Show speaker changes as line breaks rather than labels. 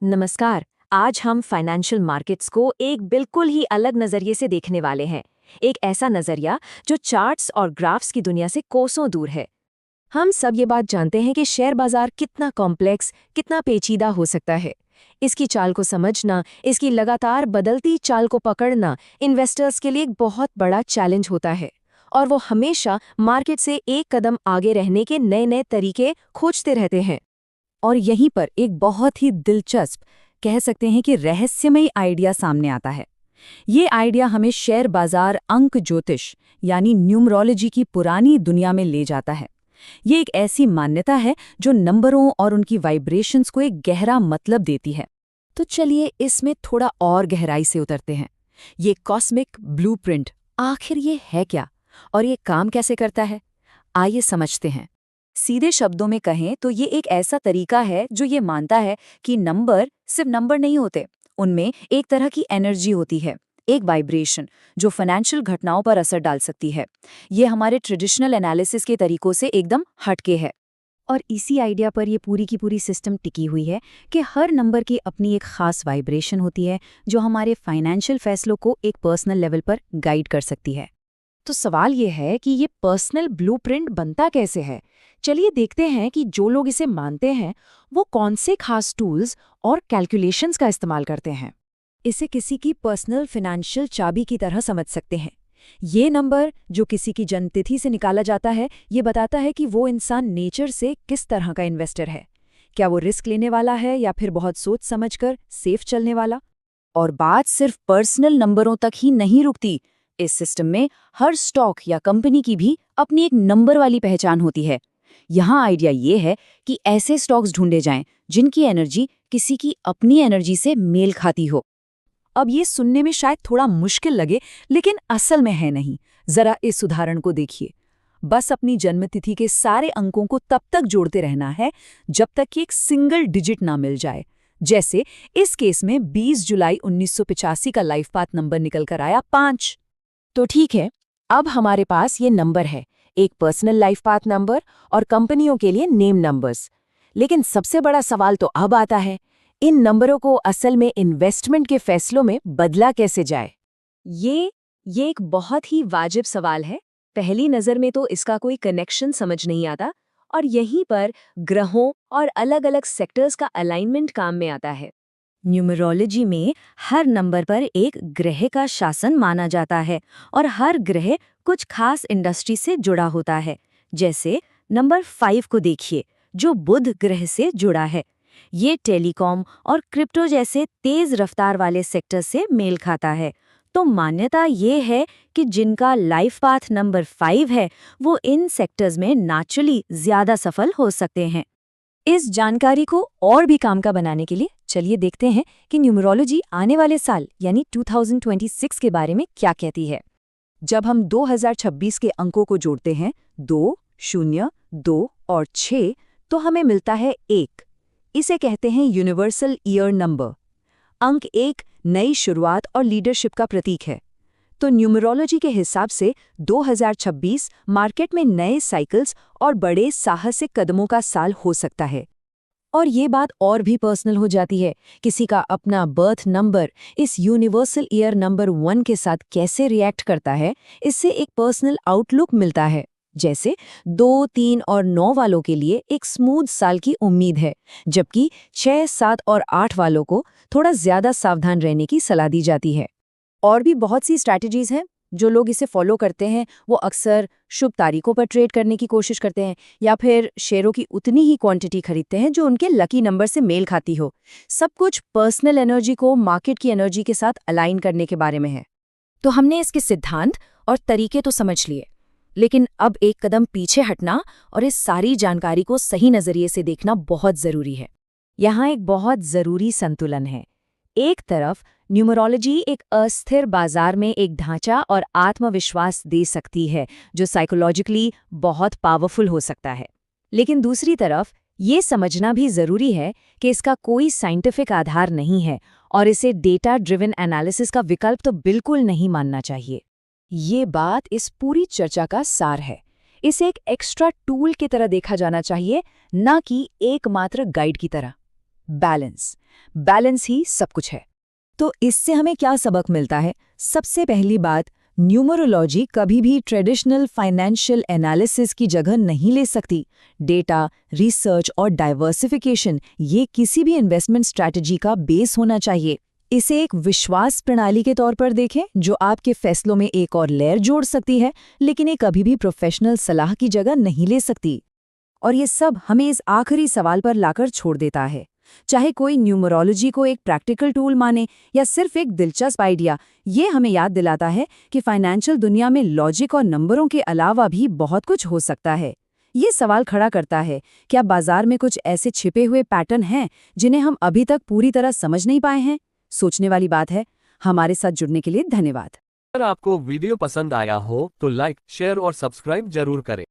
नमस्कार। आज हम फाइनेंशियल मार्केट्स को एक बिल्कुल ही अलग नजरिए से देखने वाले हैं। एक ऐसा नजरिया जो चार्ट्स और ग्राफ्स की दुनिया से कोसों दूर है। हम सब ये बात जानते हैं कि शेयर बाजार कितना कॉम्प्लेक्स, कितना पेचीदा हो सकता है। इसकी चाल को समझना, इसकी लगातार बदलती चाल को पकड़ना इन्वेस्टर्स के लिए एक बहुत बड़ा चैलेंज होता है। और वो हमेशा मार्केट से एक कदम आगे रहने के नए नए तरीके खोजते रहते हैं। और यहीं पर एक बहुत ही दिलचस्प, कह सकते हैं कि रहस्यमयी आइडिया सामने आता है। ये आइडिया हमें शेयर बाजार अंक ज्योतिष यानी न्यूमरोलॉजी की पुरानी दुनिया में ले जाता है। ये एक ऐसी मान्यता है जो नंबरों और उनकी वाइब्रेशंस को एक गहरा मतलब देती है। तो चलिए इसमें थोड़ा और गहराई से उतरते हैं। ये कॉस्मिक ब्लूप्रिंट आखिर ये है क्या, और ये काम कैसे करता है? आइए समझते हैं। सीधे शब्दों में कहें तो ये एक ऐसा तरीका है जो ये मानता है कि नंबर सिर्फ नंबर नहीं होते, उनमें एक तरह की एनर्जी होती है, एक वाइब्रेशन जो फाइनेंशियल घटनाओं पर असर डाल सकती है। ये हमारे ट्रेडिशनल एनालिसिस के तरीकों से एकदम हटके है। और इसी आइडिया पर ये पूरी की पूरी सिस्टम टिकी हुई है कि हर नंबर की अपनी एक खास वाइब्रेशन होती है जो हमारे फाइनेंशियल फैसलों को एक पर्सनल लेवल पर गाइड कर सकती है। तो सवाल ये है कि ये पर्सनल ब्लूप्रिंट बनता कैसे है। चलिए देखते हैं कि जो लोग इसे मानते हैं वो कौन से खास टूल्स और कैलकुलेशंस का इस्तेमाल करते हैं। इसे किसी की पर्सनल फाइनेंशियल चाबी की तरह समझ सकते हैं। ये नंबर जो किसी की जन्मतिथि से निकाला जाता है, ये बताता है कि वो इंसान नेचर से किस तरह का इन्वेस्टर है। क्या वो रिस्क लेने वाला है या फिर बहुत सोच समझकर सेफ चलने वाला। और बात सिर्फ पर्सनल नंबरों तक ही नहीं रुकती। इस सिस्टम में हर स्टॉक या कंपनी की भी अपनी एक नंबर वाली पहचान होती है। यहाँ आइडिया ये है कि ऐसे स्टॉक्स ढूंढे जाएं जिनकी एनर्जी किसी की अपनी एनर्जी से मेल खाती हो। अब ये सुनने में शायद थोड़ा मुश्किल लगे, लेकिन असल में है नहीं। जरा इस उदाहरण को देखिए। बस अपनी जन्मतिथि के सारे अंकों को तब तक जोड़ते रहना है जब तक कि एक सिंगल डिजिट ना मिल जाए। जैसे इस केस में 20 जुलाई 1985 का लाइफ पाथ नंबर निकल कर आया 5। तो ठीक है, अब हमारे पास ये नंबर है, एक पर्सनल लाइफ पाथ नंबर और कंपनियों के लिए नेम नंबर्स। लेकिन सबसे बड़ा सवाल तो अब आता है, इन नंबरों को असल में इन्वेस्टमेंट के फैसलों में बदला कैसे जाए। ये एक बहुत ही वाजिब सवाल है। पहली नज़र में तो इसका कोई कनेक्शन समझ नहीं आता, और यहीं पर ग्रहों और अलग-अलग सेक्टर्स का अलाइनमेंट काम में आता है। न्यूमरोलॉजी में हर नंबर पर एक ग्रह का शासन माना जाता है और हर ग्रह कुछ खास इंडस्ट्री से जुड़ा होता है। जैसे नंबर 5 को देखिए, जो बुध ग्रह से जुड़ा है। ये टेलीकॉम और क्रिप्टो जैसे तेज रफ्तार वाले सेक्टर से मेल खाता है। तो मान्यता ये है कि जिनका लाइफ पाथ नंबर 5 है वो इन सेक्टर्स में नेचुरली ज्यादा सफल हो सकते हैं। इस जानकारी को और भी काम का बनाने के लिए चलिए देखते हैं कि न्यूमरोलॉजी आने वाले साल यानी 2026 के बारे में क्या कहती है। जब हम 2026 के अंकों को जोड़ते हैं 2, 0, 2 और 6, तो हमें मिलता है 1। इसे कहते हैं यूनिवर्सल ईयर नंबर। अंक 1 नई शुरुआत और लीडरशिप का प्रतीक है। तो न्यूमरोलॉजी के हिसाब से 2026 मार्केट में नए साइकिल्स और बड़े साहसिक कदमों का साल हो सकता है। और ये बात और भी पर्सनल हो जाती है। किसी का अपना बर्थ नंबर इस यूनिवर्सल ईयर नंबर 1 के साथ कैसे रिएक्ट करता है, इससे एक पर्सनल आउटलुक मिलता है। जैसे 2, 3 और 9 वालों के लिए एक स्मूथ साल की उम्मीद है, जबकि 6, 7 और 8 वालों को थोड़ा ज्यादा सावधान रहने की सलाह दी जाती है। और भी बहुत सी स्ट्रैटेजीज हैं जो लोग इसे फॉलो करते हैं। वो अक्सर शुभ तारीखों पर ट्रेड करने की कोशिश करते हैं या फिर शेयरों की उतनी ही क्वांटिटी खरीदते हैं जो उनके लकी नंबर से मेल खाती हो। सब कुछ पर्सनल एनर्जी को मार्केट की एनर्जी के साथ अलाइन करने के बारे में है। तो हमने इसके सिद्धांत और तरीके तो समझ लिए, लेकिन अब एक कदम पीछे हटना और इस सारी जानकारी को सही नजरिए से देखना बहुत जरूरी है। यहाँ एक बहुत जरूरी संतुलन है। एक तरफ न्यूमरोलॉजी एक अस्थिर बाजार में एक ढांचा और आत्मविश्वास दे सकती है जो साइकोलॉजिकली बहुत पावरफुल हो सकता है, लेकिन दूसरी तरफ ये समझना भी जरूरी है कि इसका कोई साइंटिफिक आधार नहीं है और इसे डेटा ड्रिवन एनालिसिस का विकल्प तो बिल्कुल नहीं मानना चाहिए। ये बात इस पूरी चर्चा का सार है। इसे एक एक्स्ट्रा टूल की तरह देखा जाना चाहिए, न कि एकमात्र गाइड की तरह।
बैलेंस। बैलेंस ही सब कुछ है। तो इससे हमें क्या सबक मिलता है? सबसे पहली बात, न्यूमरोलॉजी कभी भी ट्रेडिशनल फाइनेंशियल एनालिसिस की जगह नहीं ले सकती। डेटा, रिसर्च और डाइवर्सिफिकेशन ये किसी भी इन्वेस्टमेंट स्ट्रैटेजी का बेस होना चाहिए। इसे एक विश्वास प्रणाली के तौर पर देखें जो आपके फैसलों में एक और लेयर जोड़ सकती है, लेकिन ये कभी भी प्रोफेशनल सलाह की जगह नहीं ले सकती।
और ये सब हमें इस आखिरी सवाल पर लाकर छोड़ देता है। चाहे कोई न्यूमरोलॉजी को एक प्रैक्टिकल टूल माने या सिर्फ एक दिलचस्प आइडिया, ये हमें याद दिलाता है कि फाइनेंशियल दुनिया में लॉजिक और नंबरों के अलावा भी बहुत कुछ हो सकता है। ये सवाल खड़ा करता है, क्या बाजार में कुछ ऐसे छिपे हुए पैटर्न हैं जिन्हें हम अभी तक पूरी तरह समझ नहीं पाए हैं? सोचने वाली बात है। हमारे साथ जुड़ने के लिए धन्यवाद।
अगर आपको वीडियो पसंद आया हो तो लाइक, शेयर और सब्सक्राइब जरूर करें।